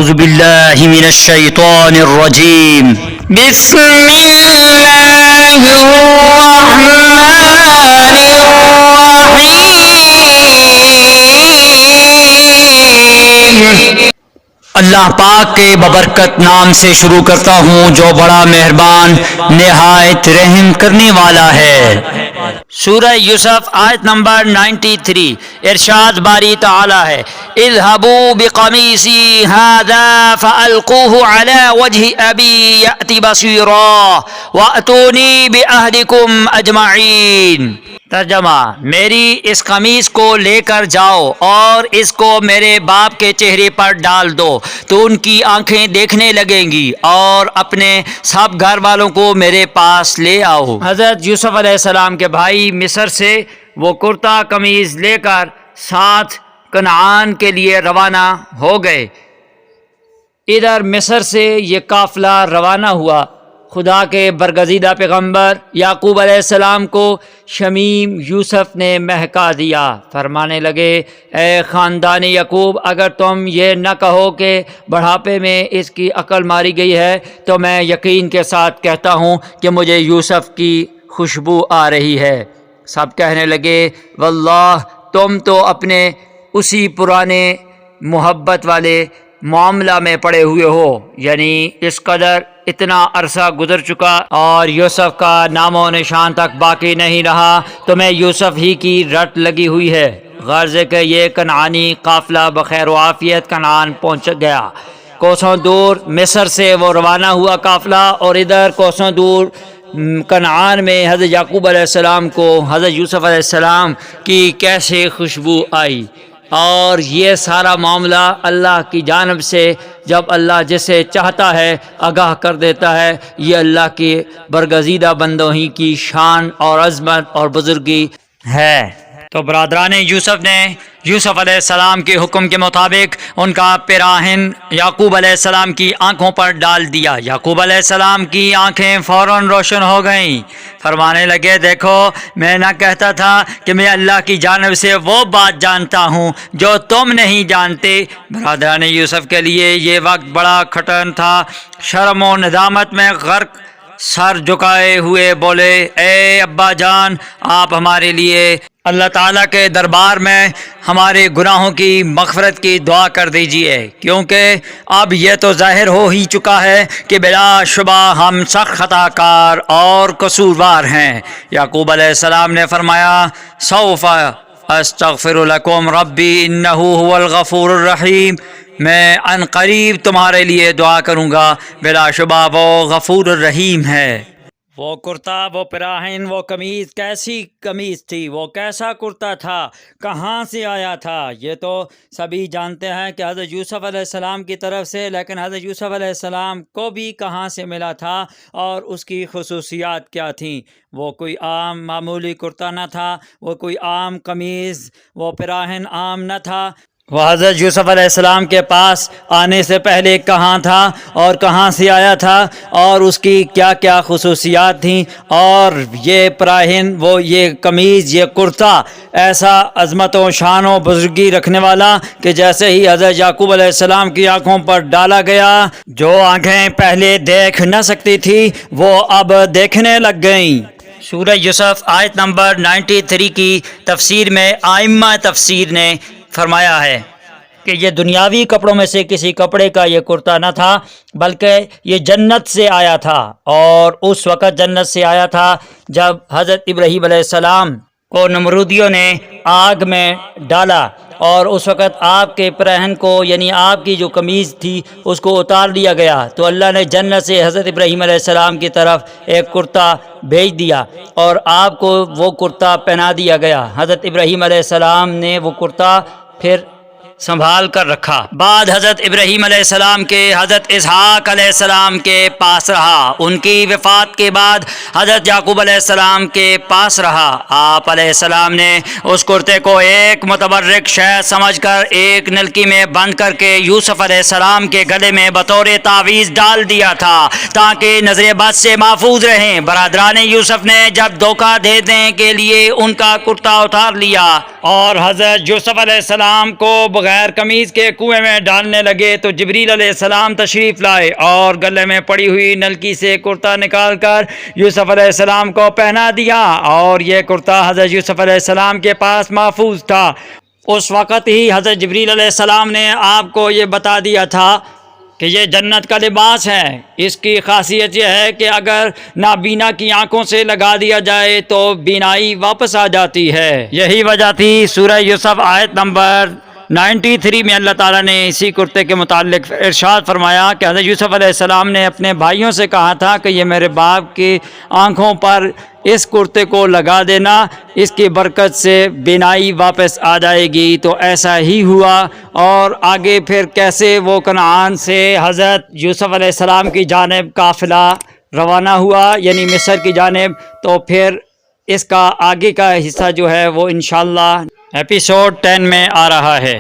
اعوذ باللہ من الشیطان الرجیم بسم اللہ الرحمن الرحیم۔ اللہ پاک کے ببرکت نام سے شروع کرتا ہوں جو بڑا مہربان نہایت رحم کرنے والا ہے۔ سورہ یوسف آیت نمبر 93۔ ارشاد باری تعالی ہے، اذهبوا بقمیصی هذا فألقوه على وجه ابی یأت بصیرا وأتونی بأہلکم اجمعین۔ ترجمہ، میری اس قمیص کو لے کر جاؤ اور اس کو میرے باپ کے چہرے پر ڈال دو تو ان کی آنکھیں دیکھنے لگیں گی، اور اپنے سب گھر والوں کو میرے پاس لے آؤ۔ حضرت یوسف علیہ السلام کے بھائی مصر سے وہ کرتا قمیض لے کر ساتھ کنعان کے لیے روانہ ہو گئے۔ ادھر مصر سے یہ قافلہ روانہ ہوا۔ خدا کے برگزیدہ پیغمبر یعقوب علیہ السلام کو شمیم یوسف نے مہکا دیا، فرمانے لگے، اے خاندان یعقوب، اگر تم یہ نہ کہو کہ بڑھاپے میں اس کی عقل ماری گئی ہے تو میں یقین کے ساتھ کہتا ہوں کہ مجھے یوسف کی خوشبو آ رہی ہے۔ سب کہنے لگے، واللہ تم تو اپنے اسی پرانے محبت والے معاملہ میں پڑے ہوئے ہو، یعنی اس قدر اتنا عرصہ گزر چکا اور یوسف کا نام و نشان تک باقی نہیں رہا، تمہیں یوسف ہی کی رٹ لگی ہوئی ہے۔ غرض ہے کہ یہ کنعانی قافلہ بخیر و عافیت کنعان پہنچ گیا۔ کوسوں دور مصر سے وہ روانہ ہوا قافلہ، اور ادھر کوسوں دور کنعان میں حضرت یعقوب علیہ السلام کو حضرت یوسف علیہ السلام کی کیسے خوشبو آئی۔ اور یہ سارا معاملہ اللہ کی جانب سے، جب اللہ جسے چاہتا ہے آگاہ کر دیتا ہے، یہ اللہ کے برگزیدہ بندوں ہی کی شان اور عظمت اور بزرگی ہے۔ تو برادران یوسف نے یوسف علیہ السلام کے حکم کے مطابق ان کا پیراہن یعقوب علیہ السلام کی آنکھوں پر ڈال دیا۔ یعقوب علیہ السلام کی آنکھیں فوراً روشن ہو گئیں، فرمانے لگے، دیکھو میں نہ کہتا تھا کہ میں اللہ کی جانب سے وہ بات جانتا ہوں جو تم نہیں جانتے۔ برادران یوسف کے لیے یہ وقت بڑا کھٹن تھا۔ شرم و ندامت میں غرق سر جھکائے ہوئے بولے، اے ابا جان، آپ ہمارے لیے اللہ تعالیٰ کے دربار میں ہمارے گناہوں کی مغفرت کی دعا کر دیجئے، کیونکہ اب یہ تو ظاہر ہو ہی چکا ہے کہ بلا شبہ ہم سخت خطا کار اور قصوروار ہیں۔ یعقوب علیہ السلام نے فرمایا، سوف استغفر لکم ربی انہ هو الغفور الرحیم، میں عن قریب تمہارے لیے دعا کروں گا، بلا شبہ وہ غفور الرحیم ہے۔ وہ کرتا، وہ پیراہن، وہ قمیض کیسی قمیض تھی، وہ کیسا کرتا تھا، کہاں سے آیا تھا، یہ تو سبھی جانتے ہیں کہ حضرت یوسف علیہ السلام کی طرف سے، لیکن حضرت یوسف علیہ السلام کو بھی کہاں سے ملا تھا اور اس کی خصوصیات کیا تھیں۔ وہ کوئی عام معمولی کرتا نہ تھا، وہ کوئی عام قمیض، وہ پیراہن عام نہ تھا۔ وہ حضرت یوسف علیہ السلام کے پاس آنے سے پہلے کہاں تھا اور کہاں سے آیا تھا اور اس کی کیا کیا خصوصیات تھیں، اور یہ پیراہن، وہ یہ قمیض، یہ کرتا ایسا عظمت و شان و بزرگی رکھنے والا کہ جیسے ہی حضرت یعقوب علیہ السلام کی آنکھوں پر ڈالا گیا، جو آنکھیں پہلے دیکھ نہ سکتی تھی وہ اب دیکھنے لگ گئیں۔ سورہ یوسف آیت نمبر 93 کی تفسیر میں ائمہ تفسیر نے فرمایا ہے کہ یہ دنیاوی کپڑوں میں سے کسی کپڑے کا یہ کرتا نہ تھا، بلکہ یہ جنت سے آیا تھا، اور اس وقت جنت سے آیا تھا جب حضرت ابراہیم علیہ السلام کو نمرودیوں نے آگ میں ڈالا، اور اس وقت آپ کے پیراہن کو، یعنی آپ کی جو قمیض تھی، اس کو اتار لیا گیا، تو اللہ نے جنت سے حضرت ابراہیم علیہ السلام کی طرف ایک کرتا بھیج دیا اور آپ کو وہ کرتا پہنا دیا گیا۔ حضرت ابراہیم علیہ السلام نے وہ کرتا پھر سنبھال کر رکھا۔ بعد حضرت ابراہیم علیہ السلام کے حضرت اسحاق علیہ السلام کے پاس رہا، ان کی وفات کے بعد حضرت یعقوب علیہ السلام کے پاس رہا۔ آپ علیہ السلام نے اس کرتے کو ایک متبرک شے سمجھ کر ایک نلکی میں بند کر کے یوسف علیہ السلام کے گلے میں بطور تعویذ ڈال دیا تھا تاکہ نظر بد سے محفوظ رہیں۔ برادران یوسف نے جب دھوکہ دینے کے لیے ان کا کرتا اتار لیا اور حضرت یوسف علیہ السلام کو بغیر بغیر قمیض کے کنویں میں ڈالنے لگے تو جبریل علیہ السلام تشریف لائے اور گلے میں پڑی ہوئی نلکی سے کرتا نکال کر یوسف علیہ السلام کو پہنا دیا، اور یہ کرتا حضرت یوسف علیہ السلام کے پاس محفوظ تھا۔ اس وقت ہی حضرت جبریل علیہ السلام نے آپ کو یہ بتا دیا تھا کہ یہ جنت کا لباس ہے، اس کی خاصیت یہ ہے کہ اگر نابینا کی آنکھوں سے لگا دیا جائے تو بینائی واپس آ جاتی ہے۔ یہی وجہ تھی سورہ یوسف آیت نمبر 93 میں اللہ تعالیٰ نے اسی کرتے کے متعلق ارشاد فرمایا کہ حضرت یوسف علیہ السلام نے اپنے بھائیوں سے کہا تھا کہ یہ میرے باپ کی آنکھوں پر اس کرتے کو لگا دینا، اس کی برکت سے بینائی واپس آ جائے گی۔ تو ایسا ہی ہوا، اور آگے پھر کیسے وہ کنعان سے حضرت یوسف علیہ السلام کی جانب قافلہ روانہ ہوا، یعنی مصر کی جانب، تو پھر اس کا آگے کا حصہ جو ہے وہ انشاءاللہ ایپیسوڈ 10 میں آ رہا ہے۔